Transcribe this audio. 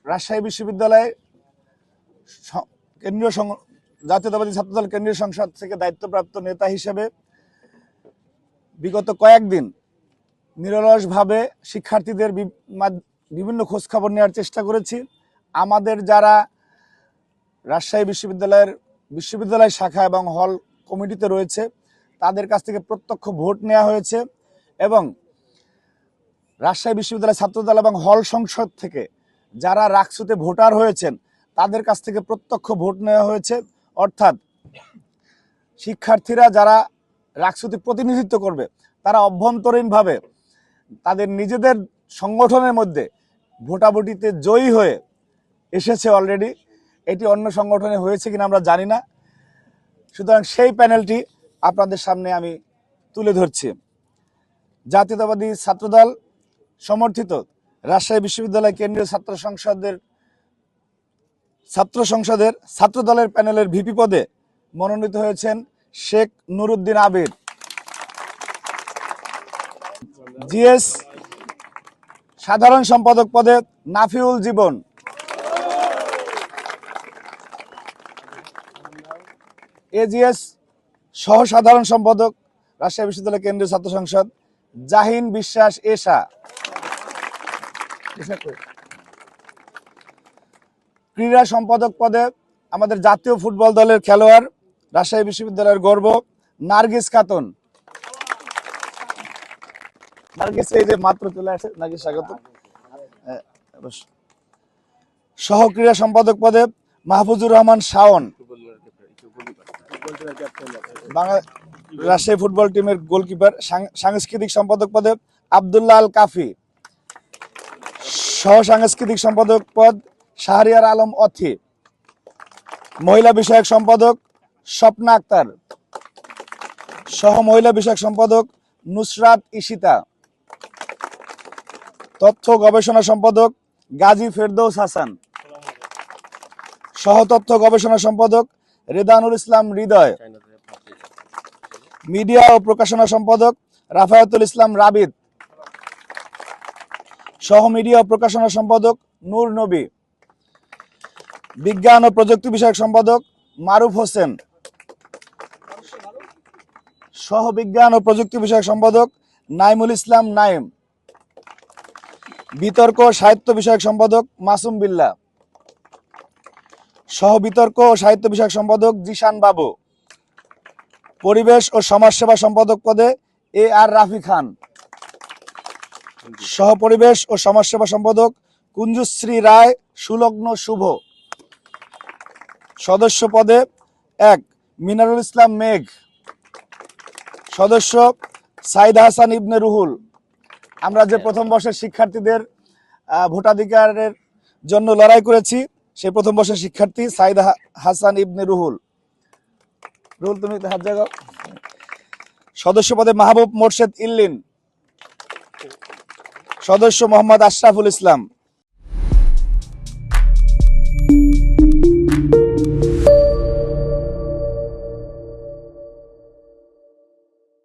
রাজশাহী বিশ্ববিদ্যালয়ে কেন্দ্রীয় জাতীয়তাবাদী ছাত্রদল কেন্দ্রীয় সংসদ থেকে দায়িত্বপ্রাপ্ত নেতা হিসেবে বিগত কয়েকদিন নিরলসভাবে শিক্ষার্থীদের বিভিন্ন খোঁজখবর নেওয়ার চেষ্টা করেছি। আমাদের যারা রাজশাহী বিশ্ববিদ্যালয় শাখা এবং হল কমিটিতে রয়েছে তাদের কাছ থেকে প্রত্যক্ষ ভোট নেওয়া হয়েছে এবং রাজশাহী বিশ্ববিদ্যালয় ছাত্রদল এবং হল সংসদ থেকে যারা রাকসুতে ভোটার হয়েছেন তাদের কাছ থেকে প্রত্যক্ষ ভোট নেওয়া হয়েছে। অর্থাৎ শিক্ষার্থীরা যারা রাকসুতে প্রতিনিধিত্ব করবে তারা অভ্যন্তরীণভাবে তাদের নিজেদের সংগঠনের মধ্যে ভোটাভুটিতে জয়ী হয়ে এসেছে অলরেডি। এটি অন্য সংগঠনে হয়েছে কিনা আমরা জানি না। সুতরাং সেই প্যানেলটি আপনাদের সামনে আমি তুলে ধরছি। জাতীয়তাবাদী ছাত্রদল সমর্থিত রাজশাহী বিশ্ববিদ্যালয় কেন্দ্রীয় ছাত্র সংসদের ছাত্রদলের প্যানেলের ভিপি পদে মনোনীত হয়েছেন শেখ নুরুদ্দিন আবির। জিএস সাধারণ সম্পাদক পদে নাফিউল জীবন। এজিএস সহ সাধারণ সম্পাদক রাজশাহী বিশ্ববিদ্যালয় কেন্দ্রীয় ছাত্র সংসদ জাহিন বিশ্বাস এশা। ক্রীড়া সম্পাদক পদে আমাদের জাতীয় ফুটবল দলের খেলোয়াড় রাজশাহী বিশ্ববিদ্যালয়ের গর্ব নার্গিস খাতুন। নার্গিস এই যে মাত্র চলে আসে, নার্গিস স্বাগত। সহ ক্রীড়া সম্পাদক পদে মাহফুজুর রহমান শাওন, রাজশাহী ফুটবল টিমের গোলকিপার। সাংস্কৃতিক সম্পাদক পদে আব্দুল্লাহ আল কাফি। সহ সাংস্কৃতিক সম্পাদক পদ শাহরিয়ার আলম অথি। মহিলা বিষয়ক সম্পাদক স্বপ্না আক্তার। সহ মহিলা বিষয়ক সম্পাদক নুসরাত ইশিতা। তথ্য গবেষণা সম্পাদক গাজী ফেরদৌস হাসান। সহ তথ্য গবেষণা সম্পাদক রেদানুল ইসলাম হৃদয়। মিডিয়া ও প্রকাশনা সম্পাদক রাফায়াতুল ইসলাম রাবিদ। সহ মিডিয়া ও প্রকাশনা সম্পাদক নূর নবী। বিজ্ঞান ও প্রযুক্তি বিষয়ক সম্পাদক মারুফ হোসেন। সহ বিজ্ঞান ও প্রযুক্তি বিষয়ক সম্পাদক নাইমুল ইসলাম নাইম। বিতর্ক ও সাহিত্য বিষয়ক সম্পাদক মাসুম বিল্লাহ। সহ বিতর্ক ও সাহিত্য বিষয়ক সম্পাদক জিশান বাবু। পরিবেশ ও সমাজসেবা সম্পাদক পদে এ আর রাফি খান। সহ পরিবেশ ও সমাজসেবা সম্পাদক কুঞ্জশ্রী রায় সুলগ্ন শুভ। সদস্য পদে 1 মিনারুল ইসলাম মেঘ। সদস্য সাইদ হাসান ইবনে রুহুল। আমরা যে প্রথম বর্ষের শিক্ষার্থীদের ভোটাধিকারের জন্য লড়াই করেছি সেই প্রথম বর্ষের শিক্ষার্থী সাইদ হাসান ইবনে রুহুল। রুহুল তুমি হাত জাগাও। সদস্য পদে মাহবুব মোর্শেদ ইল্লিন। সদস্য মোহাম্মদ আশরাফুল ইসলাম।